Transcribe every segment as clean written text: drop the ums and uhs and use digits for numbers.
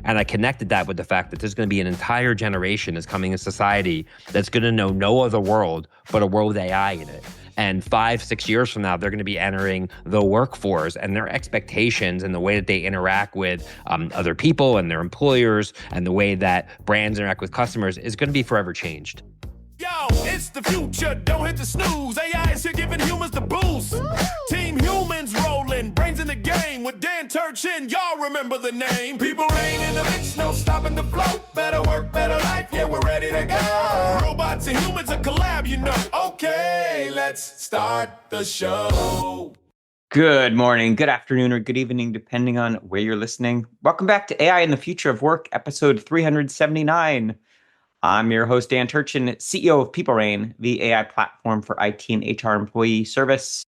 And I connected that with the fact that there's going to be an entire generation that's coming in society that's going to know no other world but a world with AI in it. And 5-6 years from now, they're going to be entering the workforce, and their expectations and the way that they interact with other people and their employers and the way that brands interact with customers is going to be forever changed. Yo, it's the future, don't hit the snooze. AI is here giving humans the boost. Team Humans rolling, brains in the game with Dan Turchin. Y'all remember the name. People reign in the mix, no stopping the flow. Better work, better life, yeah, we're ready to go. Robots and humans, a collab, you know. Okay, let's start the show. Good morning, good afternoon, or good evening, depending on where you're listening. Welcome back to AI in the Future of Work, episode 379. I'm your host, Dan Turchin, CEO of PeopleRain, the AI platform for IT and HR employee service.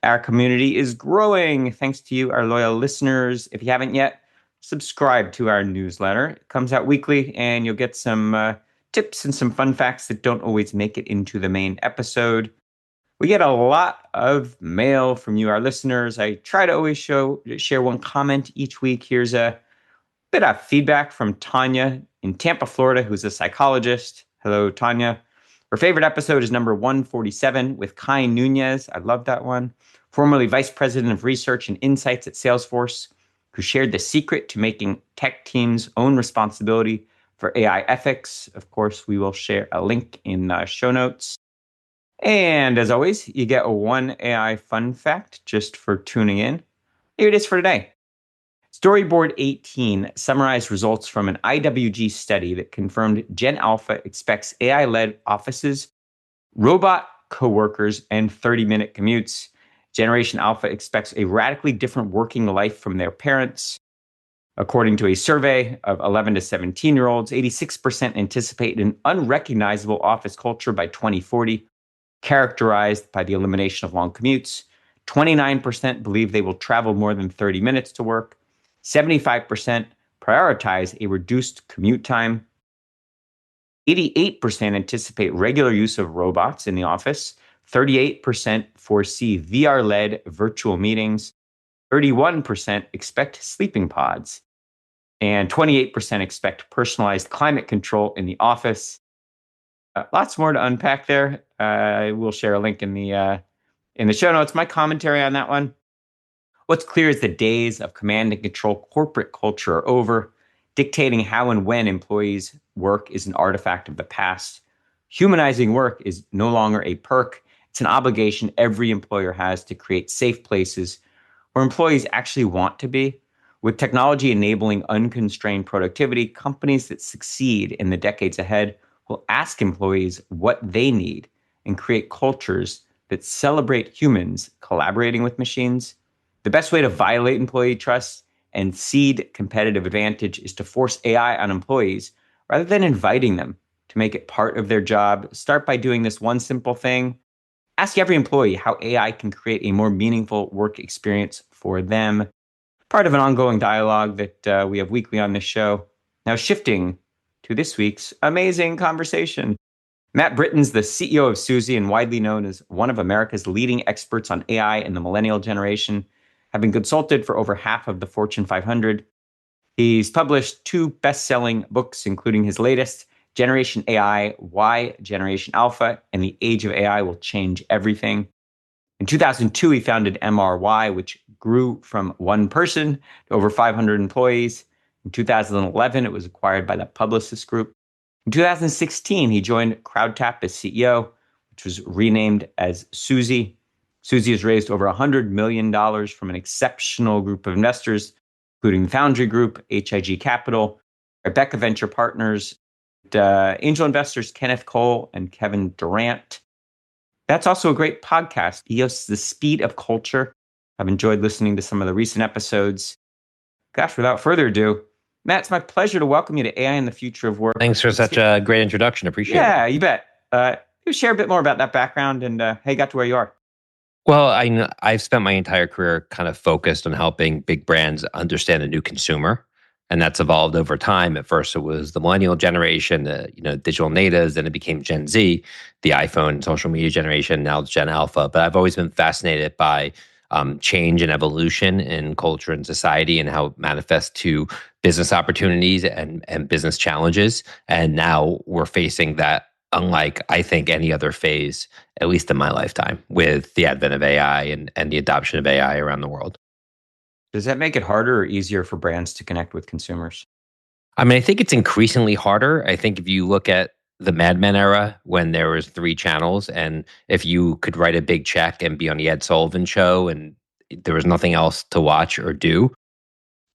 Our community is growing thanks to you, our loyal listeners. If you haven't yet, subscribe to our newsletter. It comes out weekly, and you'll get some tips and some fun facts that don't always make it into the main episode. We get a lot of mail from you, our listeners. I try to always share one comment each week. Here's a bit of feedback from Tanya in Tampa, Florida, who's a psychologist. Hello, Tanya. Her favorite episode is number 147 with Kai Nunez. I love that one. Formerly Vice President of Research and Insights at Salesforce, who shared the secret to making tech teams own responsibility for AI ethics. Of course, we will share a link in the show notes. And as always, you get one AI fun fact just for tuning in. Here it is for today. Storyboard 18 summarized results from an IWG study that confirmed Gen Alpha expects AI-led offices, robot coworkers, and 30-minute commutes. Generation Alpha expects a radically different working life from their parents. According to a survey of 11 to 17-year-olds, 86% anticipate an unrecognizable office culture by 2040, characterized by the elimination of long commutes. 29% believe they will travel more than 30 minutes to work. 75% prioritize a reduced commute time. 88% anticipate regular use of robots in the office. 38% foresee VR-led virtual meetings. 31% expect sleeping pods. And 28% expect personalized climate control in the office. Lots more to unpack there. I will share a link in the show notes. My commentary on that one. What's clear is the days of command and control corporate culture are over. Dictating how and when employees work is an artifact of the past. Humanizing work is no longer a perk. It's an obligation every employer has to create safe places where employees actually want to be. With technology enabling unconstrained productivity, companies that succeed in the decades ahead will ask employees what they need and create cultures that celebrate humans collaborating with machines. The best way to violate employee trust and cede competitive advantage is to force AI on employees rather than inviting them to make it part of their job. Start by doing this one simple thing. Ask every employee how AI can create a more meaningful work experience for them. Part of an ongoing dialogue that we have weekly on this show. Now shifting to this week's amazing conversation. Matt Britton's the CEO of Suzy and widely known as one of America's leading experts on AI and the millennial generation, having consulted for over half of the Fortune 500. He's published 2 best-selling books, including his latest, Generation AI, Why Generation Alpha and the Age of AI Will Change Everything. In 2002, he founded MRY, which grew from 1 person to over 500 employees. In 2011, it was acquired by the Publicis Group. In 2016, he joined CrowdTap as CEO, which was renamed as Suzy. Suzy has raised over $100 million from an exceptional group of investors, including Foundry Group, HIG Capital, Rebecca Venture Partners, angel investors Kenneth Cole and Kevin Durant. That's also a great podcast. He hosts The Speed of Culture. I've enjoyed listening to some of the recent episodes. Gosh, without further ado, Matt, it's my pleasure to welcome you to AI in the Future of Work. Thanks for such a great introduction. Appreciate it. Yeah, you bet. You share a bit more about that background and how you got to where you are. Well, I've spent my entire career kind of focused on helping big brands understand a new consumer, and that's evolved over time. At first, it was the millennial generation, digital natives, then it became Gen Z, the iPhone, social media generation. Now it's Gen Alpha. But I've always been fascinated by change and evolution in culture and society and how it manifests to business opportunities and business challenges. And now we're facing that unlike I think any other phase, at least in my lifetime, with the advent of AI and the adoption of AI around the world. Does that make it harder or easier for brands to connect with consumers? I mean, I think it's increasingly harder. I think if you look at the Mad Men era when there was three channels, and if you could write a big check and be on the Ed Sullivan show and there was nothing else to watch or do,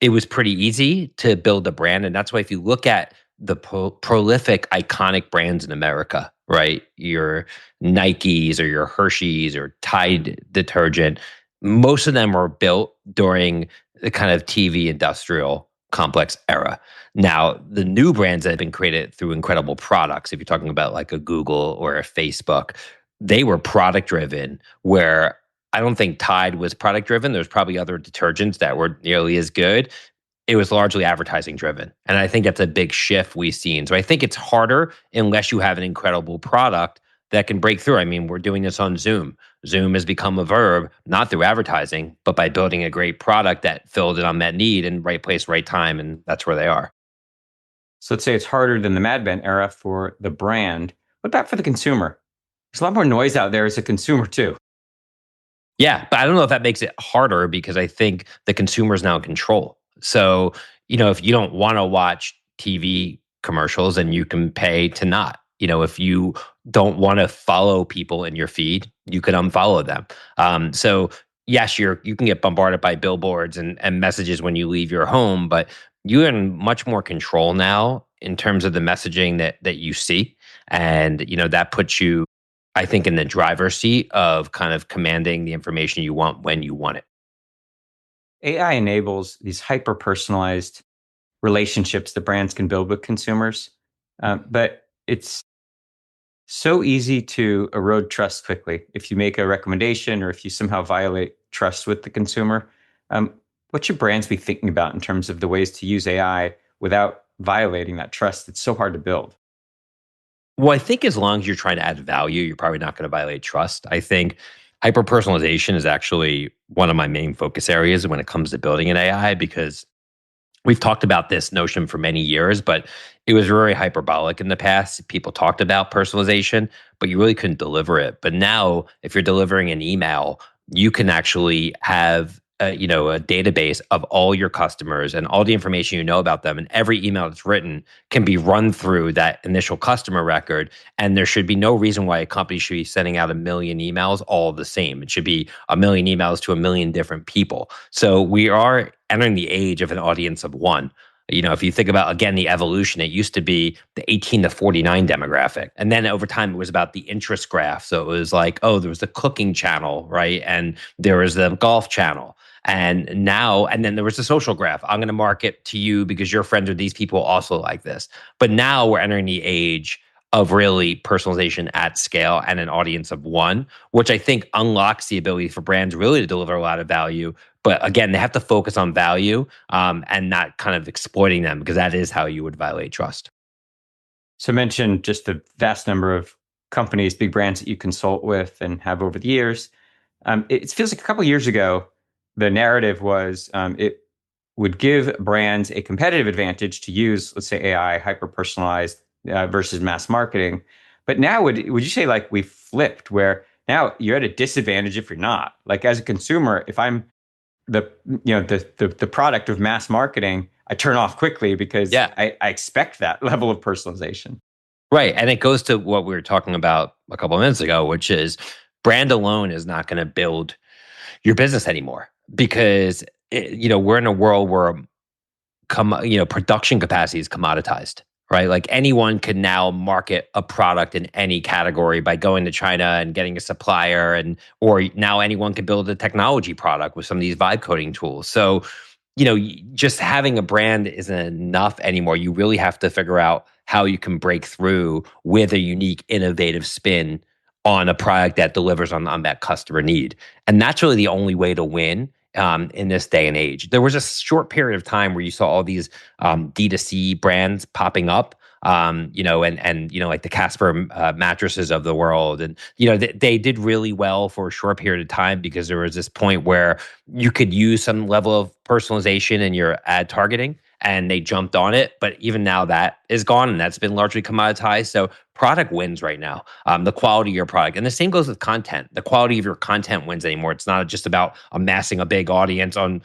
it was pretty easy to build a brand. And that's why if you look at the prolific, iconic brands in America, right? Your Nikes or your Hershey's or Tide detergent, most of them were built during the kind of TV industrial complex era. Now, the new brands that have been created through incredible products, if you're talking about like a Google or a Facebook, they were product driven, where I don't think Tide was product driven. There's probably other detergents that were nearly as good. It was largely advertising driven. And I think that's a big shift we've seen. So I think it's harder unless you have an incredible product that can break through. I mean, we're doing this on Zoom. Zoom has become a verb, not through advertising, but by building a great product that filled an unmet need in right place, right time. And that's where they are. So let's say it's harder than the Mad Men era for the brand. What about for the consumer? There's a lot more noise out there as a consumer too. Yeah, but I don't know if that makes it harder because I think the consumer is now in control. So, if you don't want to watch TV commercials, then you can pay to not. If you don't want to follow people in your feed, you can unfollow them. So, yes, you can get bombarded by billboards and messages when you leave your home, but you're in much more control now in terms of the messaging that you see, and that puts you, I think, in the driver's seat of kind of commanding the information you want when you want it. AI enables these hyper personalized relationships that brands can build with consumers, but it's so easy to erode trust quickly if you make a recommendation or if you somehow violate trust with the consumer. Um, what should brands be thinking about in terms of the ways to use AI without violating that trust? It's so hard to build. Well, I think as long as you're trying to add value, you're probably not going to violate trust. I think hyper personalization is actually one of my main focus areas when it comes to building an AI because we've talked about this notion for many years, but it was very hyperbolic in the past. People talked about personalization, but you really couldn't deliver it. But now, if you're delivering an email, you can actually have a database of all your customers and all the information you know about them, and every email that's written can be run through that initial customer record. And there should be no reason why a company should be sending out a million emails all the same. It should be a million emails to a million different people. So we are entering the age of an audience of one. If you think about, again, the evolution, it used to be the 18 to 49 demographic. And then over time, it was about the interest graph. So it was like, oh, there was the cooking channel, right? And there was the golf channel. And then there was the social graph. I'm going to market to you because you're friends with these people also like this. But now we're entering the age of really personalization at scale and an audience of one, which I think unlocks the ability for brands really to deliver a lot of value. But again, they have to focus on value and not kind of exploiting them, because that is how you would violate trust. So mention just the vast number of companies, big brands that you consult with and have over the years. It feels like a couple of years ago, the narrative was it would give brands a competitive advantage to use, let's say, AI, hyper personalized versus mass marketing. But now, would you say like we flipped, where now you're at a disadvantage if you're not? Like as a consumer, if I'm the product of mass marketing, I turn off quickly because Yeah. I expect that level of personalization. Right. And it goes to what we were talking about a couple of minutes ago, which is brand alone is not going to build your business anymore, because we're in a world where production capacity is commoditized, right? Like anyone can now market a product in any category by going to China and getting a supplier, or now anyone can build a technology product with some of these vibe coding tools. So, just having a brand isn't enough anymore. You really have to figure out how you can break through with a unique, innovative spin on a product that delivers on that customer need. And that's really the only way to win in this day and age. There was a short period of time where you saw all these D2C brands popping up. like the Casper mattresses of the world. And, they did really well for a short period of time because there was this point where you could use some level of personalization in your ad targeting and they jumped on it. But even now that is gone and that's been largely commoditized. So product wins right now. The quality of your product. And the same goes with content. The quality of your content wins anymore. It's not just about amassing a big audience in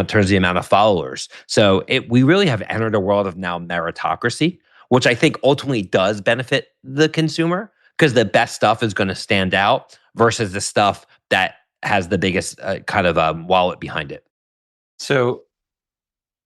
terms of the amount of followers. So we really have entered a world of now meritocracy, which I think ultimately does benefit the consumer because the best stuff is going to stand out versus the stuff that has the biggest kind of wallet behind it. So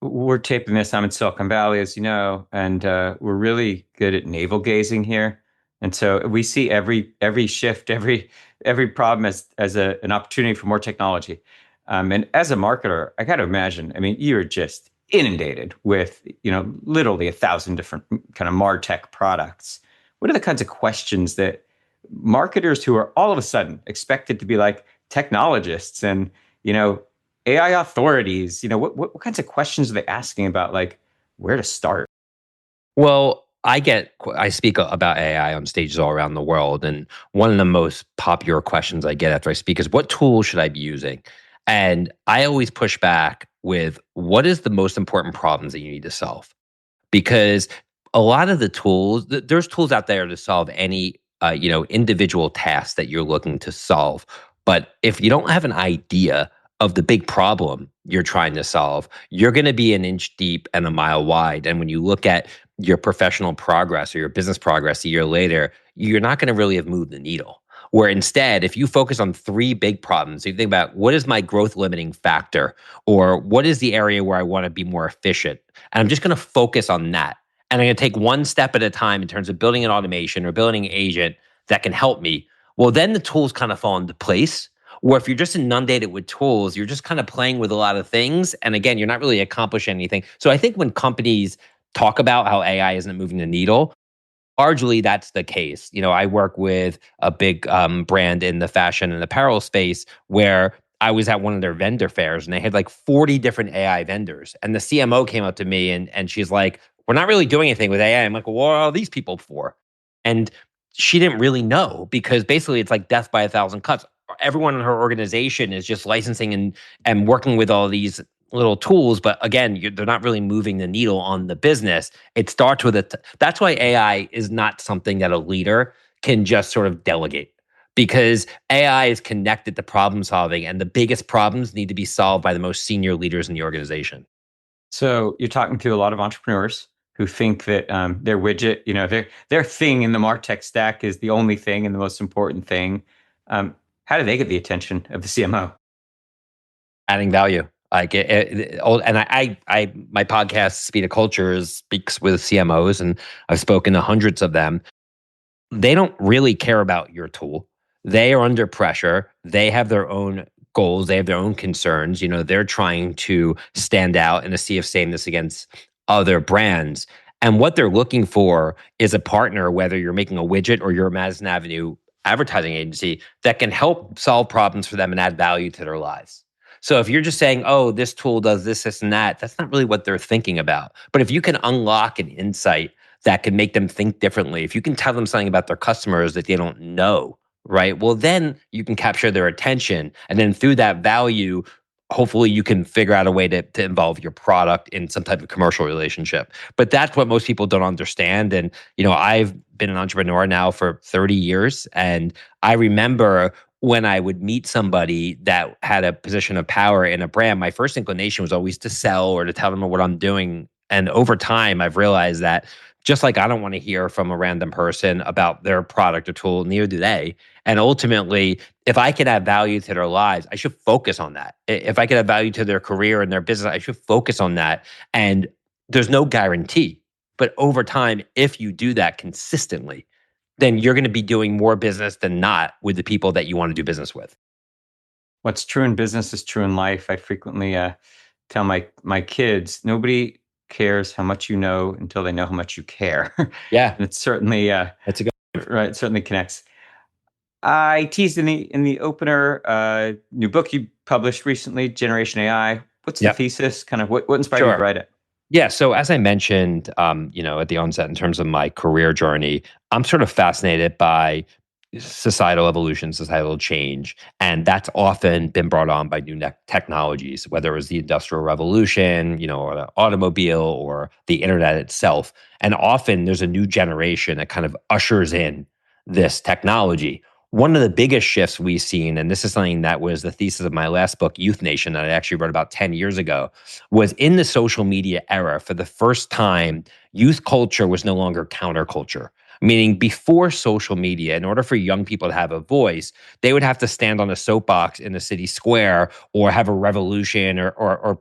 we're taping this. I'm in Silicon Valley, as you know, and we're really good at navel gazing here. And so we see every shift, every problem as an opportunity for more technology. And as a marketer, I got to imagine. I mean, you're just inundated with literally 1,000 different kind of martech products. What are the kinds of questions that marketers who are all of a sudden expected to be like technologists and AI authorities, what kinds of questions are they asking about, like where to start? Well, I speak about AI on stages all around the world, and one of the most popular questions I get after I speak is, "What tool should I be using?" And I always push back with, "What is the most important problems that you need to solve?" Because a lot of the tools, there's tools out there to solve any individual task that you're looking to solve. But if you don't have an idea of the big problem you're trying to solve, you're going to be an inch deep and a mile wide. And when you look at your professional progress or your business progress a year later, you're not going to really have moved the needle. Where instead, if you focus on three big problems, so you think about, what is my growth limiting factor, or what is the area where I want to be more efficient, and I'm just going to focus on that. And I'm going to take one step at a time in terms of building an automation or building an agent that can help me. Well, then the tools kind of fall into place. Or if you're just inundated with tools, you're just kind of playing with a lot of things. And again, you're not really accomplishing anything. So I think when companies talk about how AI isn't moving the needle, largely that's the case. I work with a big brand in the fashion and apparel space where I was at one of their vendor fairs and they had like 40 different AI vendors. And the CMO came up to me and she's like, "We're not really doing anything with AI." I'm like, "Well, what are all these people for?" And she didn't really know because basically it's like death by a thousand cuts. Everyone in her organization is just licensing and working with all these little tools, but again, they're not really moving the needle on the business. It starts with it. That's why AI is not something that a leader can just sort of delegate, because AI is connected to problem solving, and the biggest problems need to be solved by the most senior leaders in the organization. So you're talking to a lot of entrepreneurs who think that their widget, their thing in the MarTech stack is the only thing and the most important thing. How do they get the attention of the CMO? Adding value. Like and my podcast, Speed of Culture, speaks with CMOs, and I've spoken to hundreds of them. They don't really care about your tool. They are under pressure. They have their own goals. They have their own concerns. They're trying to stand out in a sea of sameness against other brands. And what they're looking for is a partner, whether you're making a widget or you're a Madison Avenue advertising agency, that can help solve problems for them and add value to their lives. So if you're just saying, "Oh, this tool does this, and that," that's not really what they're thinking about. But if you can unlock an insight that can make them think differently, if you can tell them something about their customers that they don't know, right? Well, then you can capture their attention. And then through that value, hopefully you can figure out a way to involve your product in some type of commercial relationship. But that's what most people don't understand. And, I've been an entrepreneur now for 30 years. And I remember when I would meet somebody that had a position of power in a brand, my first inclination was always to sell or to tell them what I'm doing. And over time, I've realized that just like I don't want to hear from a random person about their product or tool, neither do they. And ultimately, if I can add value to their lives, I should focus on that. If I can add value to their career and their business, I should focus on that. And there's no guarantee. But over time, if you do that consistently, then you're going to be doing more business than not with the people that you want to do business with. What's true in business is true in life. I frequently tell my kids, nobody cares how much you know until they know how much you care. Yeah, And it's certainly that's a good. right. It certainly connects. I teased in the opener, new book you published recently, Generation AI. What's the Yep. thesis? Kind of what inspired you to Sure. write it? Yeah. So as I mentioned, at the onset, in terms of my career journey, I'm sort of fascinated by societal evolution, societal change, and that's often been brought on by new technologies, whether it was the Industrial Revolution, or the automobile or the internet itself. And often there's a new generation that kind of ushers in this technology. One of the biggest shifts we've seen, and this is something that was the thesis of my last book, Youth Nation, that I actually wrote about 10 years ago, was in the social media era. For the first time, youth culture was no longer counterculture. Meaning, before social media, in order for young people to have a voice, they would have to stand on a soapbox in the city square or have a revolution or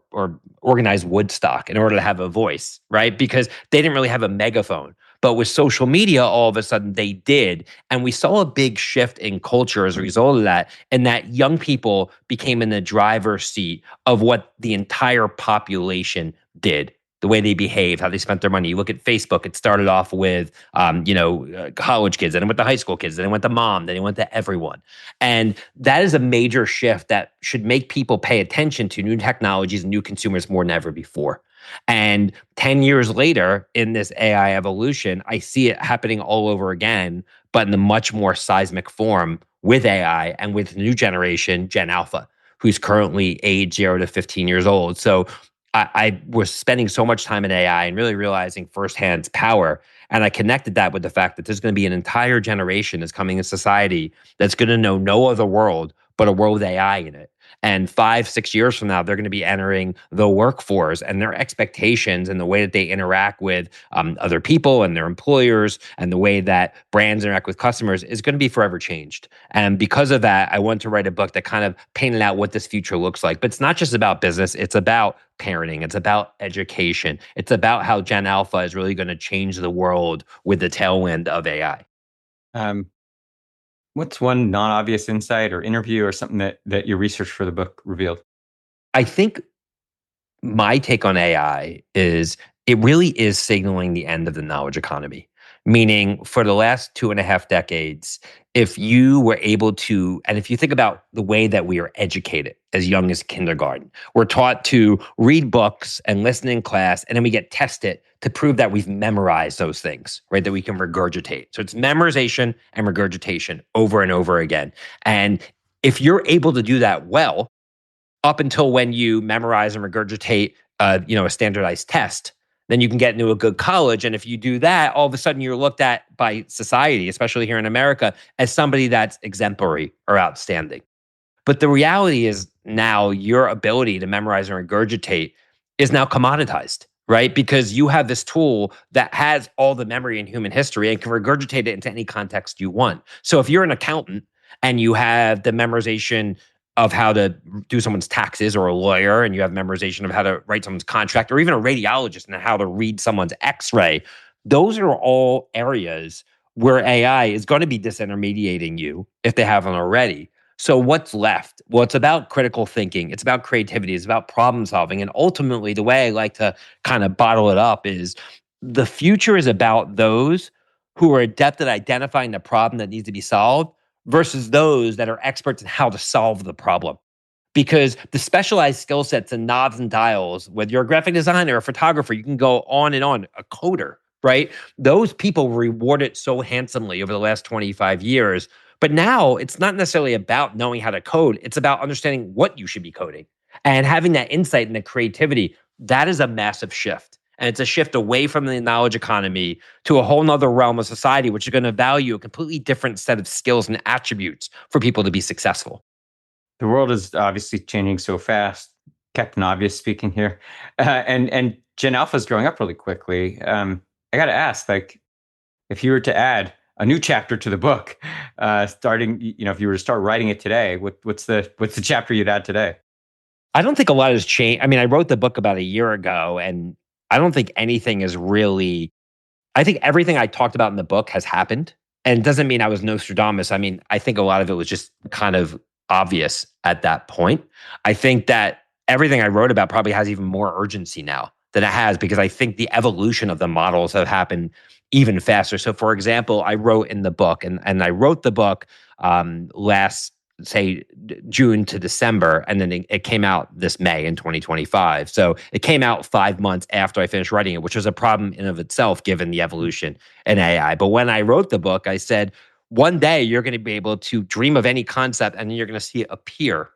organize Woodstock in order to have a voice, right? Because they didn't really have a megaphone. But with social media, all of a sudden they did. And we saw a big shift in culture as a result of that, and that young people became in the driver's seat of what the entire population did, the way they behave, how they spent their money. You look at Facebook, it started off with, college kids, then it went to high school kids, then it went to mom, then it went to everyone. And that is a major shift that should make people pay attention to new technologies and new consumers more than ever before. And 10 years later, in this AI evolution, I see it happening all over again, but in a much more seismic form with AI and with the new generation, Gen Alpha, who's currently age 0 to 15 years old. So I was spending so much time in AI and really realizing firsthand its power. And I connected that with the fact that there's going to be an entire generation that's coming in society that's going to know no other world but a world with AI in it. And 5, 6 years from now, they're going to be entering the workforce, and their expectations and the way that they interact with other people and their employers and the way that brands interact with customers is going to be forever changed. And because of that, I wanted to write a book that kind of painted out what this future looks like. But it's not just about business, it's about parenting, it's about education, it's about how Gen Alpha is really going to change the world with the tailwind of AI. Um, what's one non-obvious insight or interview or something that your research for the book revealed? I think my take on AI is it really is signaling the end of the knowledge economy. Meaning, for the last 2.5 decades, if you were able to, and if you think about the way that we are educated as young as kindergarten, we're taught to read books and listen in class, and then we get tested to prove that we've memorized those things, right? That we can regurgitate. So it's memorization and regurgitation over and over again. And if you're able to do that well, up until when you memorize and regurgitate, a standardized test, then you can get into a good college. And if you do that, all of a sudden you're looked at by society, especially here in America, as somebody that's exemplary or outstanding. But the reality is now your ability to memorize and regurgitate is now commoditized, right? Because you have this tool that has all the memory in human history and can regurgitate it into any context you want. So if you're an accountant and you have the memorization of how to do someone's taxes, or a lawyer and you have memorization of how to write someone's contract, or even a radiologist and how to read someone's x-ray, those are all areas where AI is going to be disintermediating you if they haven't already. So what's left? Well, it's about critical thinking. It's about creativity. It's about problem solving. And ultimately, the way I like to kind of bottle it up is the future is about those who are adept at identifying the problem that needs to be solved versus those that are experts in how to solve the problem. Because the specialized skill sets and knobs and dials, whether you're a graphic designer, a photographer, you can go on and on, a coder, right? Those people were rewarded so handsomely over the last 25 years. But now it's not necessarily about knowing how to code, it's about understanding what you should be coding and having that insight and the creativity. That is a massive shift. And it's a shift away from the knowledge economy to a whole nother realm of society, which is going to value a completely different set of skills and attributes for people to be successful. The world is obviously changing so fast. Captain Obvious speaking here, and Gen Alpha is growing up really quickly. I got to ask, like, if you were to add a new chapter to the book, starting, if you were to start writing it today, what's the chapter you'd add today? I don't think a lot has changed. I mean, I wrote the book about a year ago, and I don't think anything is really, I think everything I talked about in the book has happened. And it doesn't mean I was Nostradamus. I mean, I think a lot of it was just kind of obvious at that point. I think that everything I wrote about probably has even more urgency now than it has, because I think the evolution of the models have happened even faster. So, for example, I wrote in the book, and I wrote the book last say June to December, and then it came out this May in 2025. So it came out 5 months after I finished writing it, which was a problem in of itself given the evolution in AI. But when I wrote the book, I said, one day you're going to be able to dream of any concept and then you're going to see it appear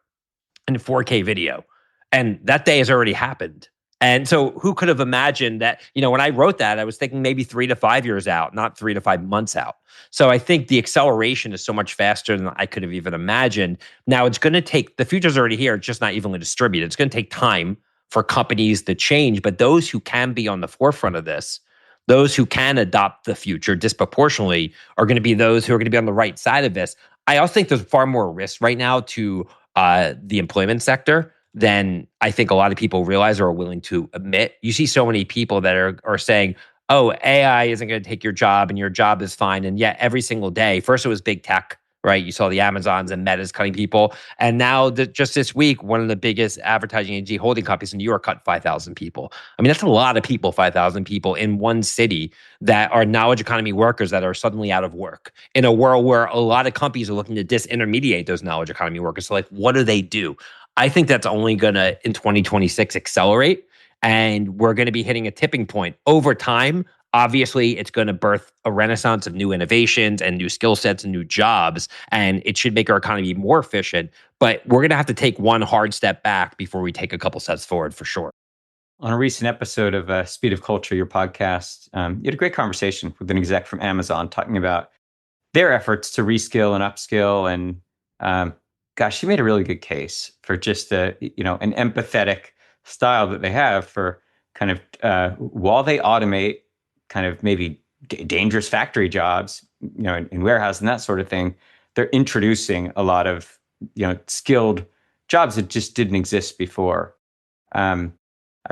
in 4K video. And that day has already happened. And so who could have imagined that, when I wrote that, I was thinking maybe 3 to 5 years out, not 3 to 5 months out. So I think the acceleration is so much faster than I could have even imagined. Now it's going to take, the future's already here, it's just not evenly distributed. It's going to take time for companies to change, but those who can be on the forefront of this, those who can adopt the future disproportionately are going to be those who are going to be on the right side of this. I also think there's far more risk right now to the employment sector than I think a lot of people realize or are willing to admit. You see so many people that are saying, oh, AI isn't going to take your job and your job is fine. And yet every single day, first it was big tech, right? You saw the Amazons and Metas cutting people. And now just this week, one of the biggest advertising agency holding companies in New York cut 5,000 people. I mean, that's a lot of people, 5,000 people in one city that are knowledge economy workers that are suddenly out of work in a world where a lot of companies are looking to disintermediate those knowledge economy workers. So like, what do they do? I think that's only going to, in 2026, accelerate. And we're going to be hitting a tipping point over time. Obviously, it's going to birth a renaissance of new innovations and new skill sets and new jobs, and it should make our economy more efficient. But we're going to have to take one hard step back before we take a couple steps forward for sure. On a recent episode of Speed of Culture, your podcast, you had a great conversation with an exec from Amazon talking about their efforts to reskill and upskill. And gosh, you made a really good case for just an empathetic style that they have for kind of while they automate kind of maybe dangerous factory jobs, in warehouse and that sort of thing, they're introducing a lot of, skilled jobs that just didn't exist before. I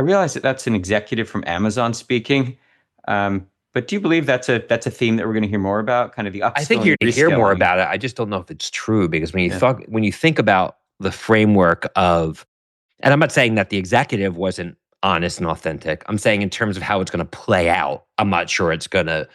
realize that that's an executive from Amazon speaking, but do you believe that's a theme that we're going to hear more about? Kind of the upskilling. I think you're going to hear more about it. I just don't know if it's true because when you think about the framework of, and I'm not saying that the executive wasn't honest and authentic. I'm saying in terms of how it's going to play out, I'm not sure it's going to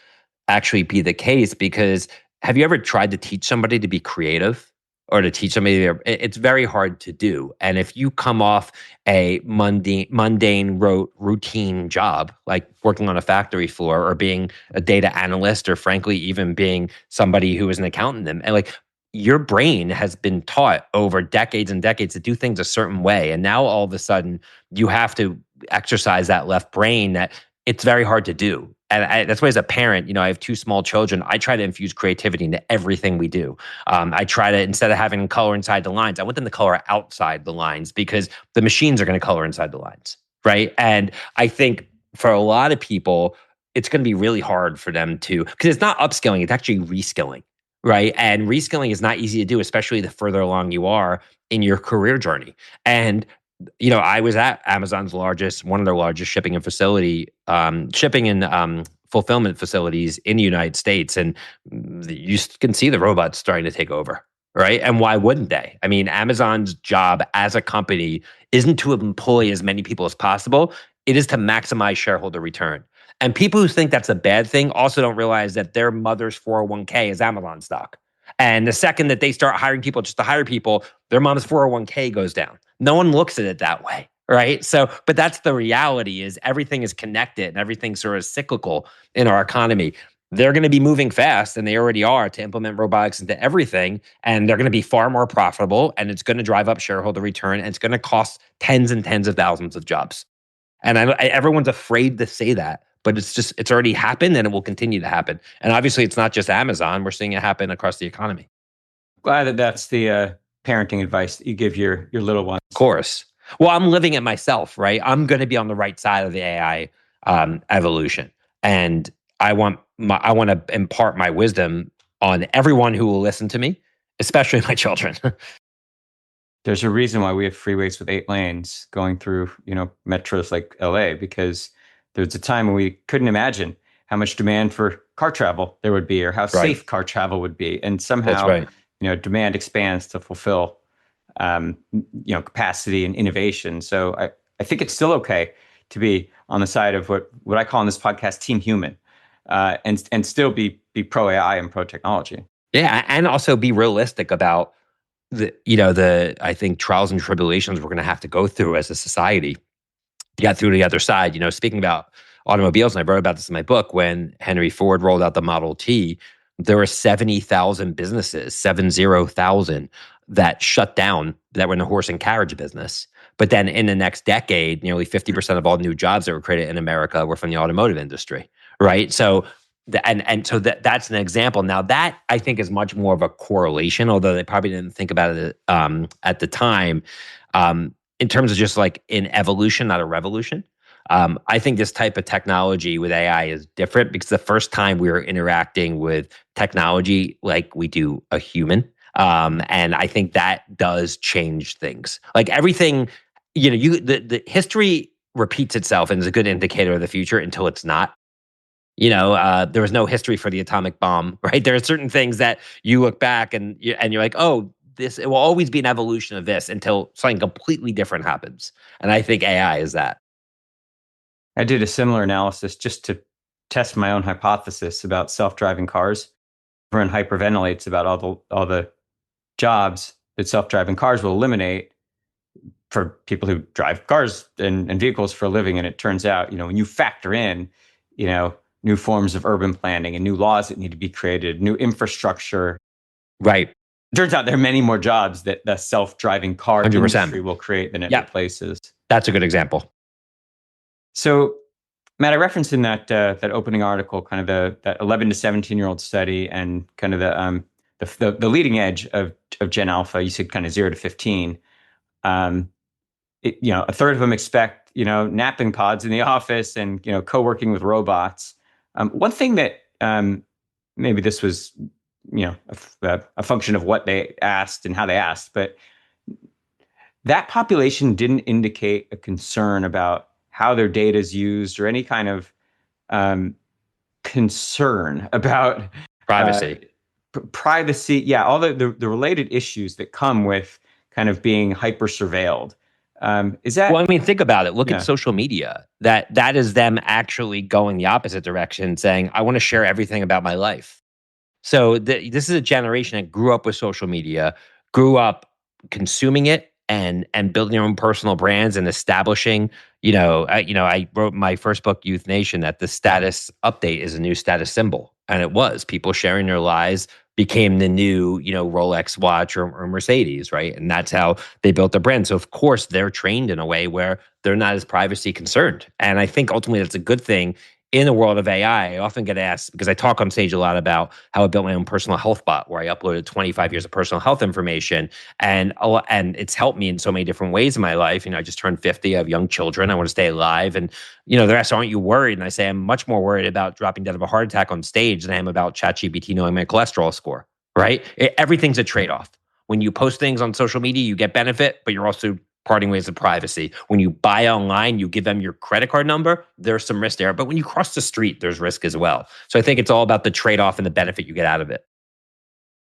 actually be the case because have you ever tried to teach somebody to be creative? Or to teach somebody, it's very hard to do. And if you come off a mundane routine job, like working on a factory floor or being a data analyst, or frankly, even being somebody who is an accountant, and like your brain has been taught over decades and decades to do things a certain way. And now all of a sudden you have to exercise that left brain that it's very hard to do. And that's why as a parent, I have 2 small children. I try to infuse creativity into everything we do. I try to, instead of having color inside the lines, I want them to color outside the lines because the machines are going to color inside the lines, right? And I think for a lot of people, it's going to be really hard for them to, because it's not upskilling, it's actually reskilling, right? And reskilling is not easy to do, especially the further along you are in your career journey. And I was at Amazon's one of their largest shipping and fulfillment facilities in the United States. And you can see the robots starting to take over, right? And why wouldn't they? I mean, Amazon's job as a company isn't to employ as many people as possible. It is to maximize shareholder return. And people who think that's a bad thing also don't realize that their mother's 401k is Amazon stock. And the second that they start hiring people just to hire people, their mom's 401k goes down. No one looks at it that way, right? So, but that's the reality is everything is connected and everything's sort of cyclical in our economy. They're going to be moving fast, and they already are, to implement robotics into everything. And they're going to be far more profitable, and it's going to drive up shareholder return, and it's going to cost tens and tens of thousands of jobs. And everyone's afraid to say that. But it's already happened and it will continue to happen. And obviously, it's not just Amazon. We're seeing it happen across the economy. Glad that that's the parenting advice that you give your little ones. Of course. Well, I'm living it myself, right? I'm going to be on the right side of the AI evolution. And I want to impart my wisdom on everyone who will listen to me, especially my children. There's a reason why we have freeways with 8 lanes going through, metros like LA, because there's a time when we couldn't imagine how much demand for car travel there would be or how safe car travel would be. And somehow, demand expands to fulfill, capacity and innovation. So I think it's still okay to be on the side of what I call in this podcast, team human, and still be pro AI and pro technology. Yeah. And also be realistic about I think trials and tribulations we're going to have to go through as a society to get through to the other side. Speaking about automobiles, and I wrote about this in my book, when Henry Ford rolled out the Model T, there were 70,000 businesses, 70,000 that shut down that were in the horse and carriage business. But then in the next decade, nearly 50% of all new jobs that were created in America were from the automotive industry, right? So that's an example. Now that I think is much more of a correlation, although they probably didn't think about it at the time, in terms of just like in evolution, not a revolution. I think this type of technology with AI is different because the first time we were interacting with technology like we do a human. And I think that does change things. Like everything, the history repeats itself and is a good indicator of the future until it's not. There was no history for the atomic bomb, right? There are certain things that you look back and you're like, oh, it will always be an evolution of this until something completely different happens. And I think AI is that. I did a similar analysis just to test my own hypothesis about self-driving cars. Everyone hyperventilates about all the jobs that self-driving cars will eliminate for people who drive cars and vehicles for a living. And it turns out, when you factor in, new forms of urban planning and new laws that need to be created, new infrastructure. Right. It turns out there are many more jobs that the self-driving car 100%. industry will create than it replaces. That's a good example. So, Matt, I referenced in that opening article kind of that 11 to 17-year-old study and kind of the leading edge of Gen Alpha. You said kind of 0 to 15. A third of them expect napping pods in the office and co-working with robots. One thing that maybe this was a function of what they asked and how they asked, but that population didn't indicate a concern about how their data is used or any kind of concern about privacy. Privacy, yeah, all the related issues that come with kind of being hyper surveilled. Is that? Well, I mean, think about it. Look at social media. That is them actually going the opposite direction, saying, "I want to share everything about my life." So this is a generation that grew up with social media, grew up consuming it and building their own personal brands and establishing. I wrote my first book, Youth Nation, that the status update is a new status symbol, and it was people sharing their lives became the new Rolex watch or Mercedes, right? And that's how they built their brand. So of course they're trained in a way where they're not as privacy concerned, and I think ultimately that's a good thing. In the world of AI, I often get asked, because I talk on stage a lot about how I built my own personal health bot where I uploaded 25 years of personal health information. And it's helped me in so many different ways in my life. I just turned 50. I have young children. I want to stay alive. And, they're asked, aren't you worried? And I say, I'm much more worried about dropping dead of a heart attack on stage than I am about ChatGPT knowing my cholesterol score, right? Everything's a trade-off. When you post things on social media, you get benefit, but you're also parting ways of privacy. When you buy online, you give them your credit card number, there's some risk there. But when you cross the street, there's risk as well. So I think it's all about the trade-off and the benefit you get out of it.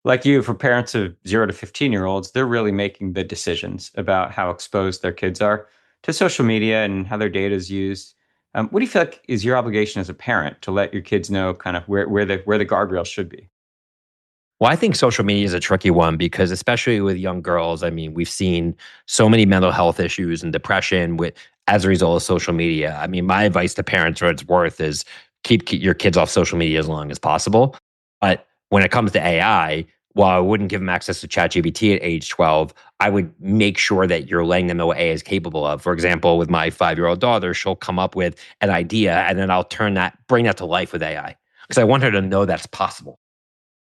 Like you, for parents of 0 to 15-year-olds, they're really making the decisions about how exposed their kids are to social media and how their data is used. What do you feel like is your obligation as a parent to let your kids know kind of where the guardrails should be? Well, I think social media is a tricky one because especially with young girls, I mean, we've seen so many mental health issues and depression as a result of social media. I mean, my advice to parents, for what it's worth, is keep your kids off social media as long as possible. But when it comes to AI, while I wouldn't give them access to ChatGPT at age 12, I would make sure that you're letting them know what AI is capable of. For example, with my 5-year-old daughter, she'll come up with an idea and then I'll bring that to life with AI because I want her to know that's possible.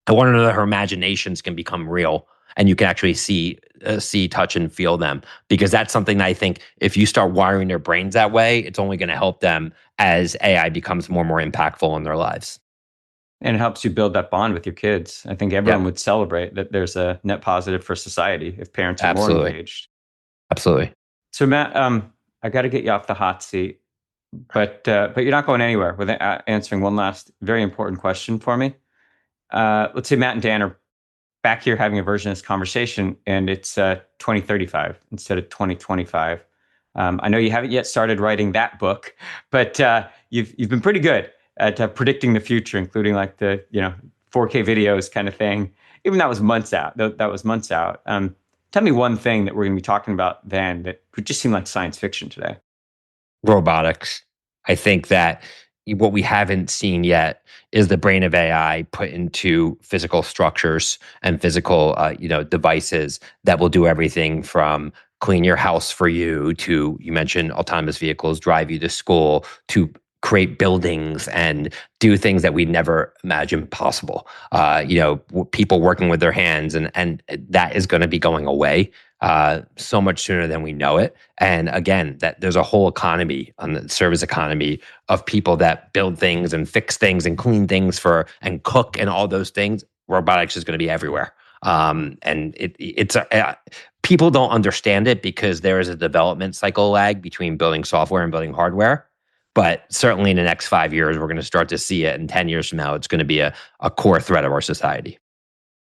I want to know that her imaginations can become real and you can actually see, touch, and feel them. Because that's something that I think if you start wiring their brains that way, it's only going to help them as AI becomes more and more impactful in their lives. And it helps you build that bond with your kids. I think everyone would celebrate that there's a net positive for society if parents are more engaged. Absolutely. So Matt, I got to get you off the hot seat, but you're not going anywhere with answering one last very important question for me. Let's say Matt and Dan are back here having a version of this conversation, and it's 2035 instead of 2025. I know you haven't yet started writing that book, but you've been pretty good at predicting the future, including like the 4K videos kind of thing. even that was months out. That was months out. Tell me one thing that we're going to be talking about then that would just seem like science fiction today. Robotics. I think that what we haven't seen yet is the brain of AI put into physical structures and physical, devices that will do everything from clean your house for you to, you mentioned autonomous vehicles, drive you to school, to create buildings and do things that we never imagined possible. People working with their hands, and that is going to be going away so much sooner than we know it. And again, that there's a whole economy on the service economy of people that build things and fix things and clean things and cook and all those things. Robotics is going to be everywhere. People don't understand it because there is a development cycle lag between building software and building hardware. But certainly in the next 5 years, we're going to start to see it. And 10 years from now, it's going to be a core threat of our society.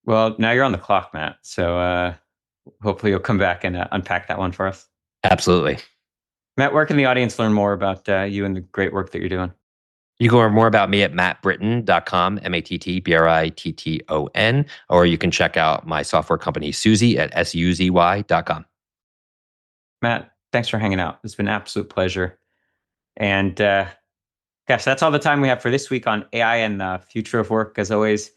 Well, now you're on the clock, Matt. So hopefully you'll come back and unpack that one for us. Absolutely. Matt, where can the audience learn more about you and the great work that you're doing? You can learn more about me at mattbritton.com, MattBritton, or you can check out my software company, Suzy, at suzy.com. Matt, thanks for hanging out. It's been an absolute pleasure. And gosh, that's all the time we have for this week on AI and the future of work. As always,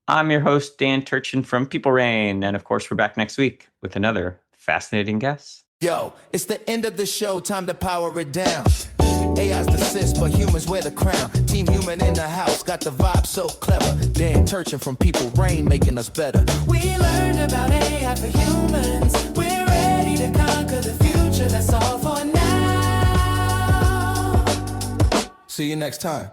I'm your host, Dan Turchin from People Reign. And of course, we're back next week with another fascinating guest. Yo, it's the end of the show. Time to power it down. AI's the sis, but humans wear the crown. Team Human in the house, got the vibe so clever. Dan Turchin from People Reign, making us better. We learned about AI for humans. We're ready to conquer the future. That's all for now. See you next time.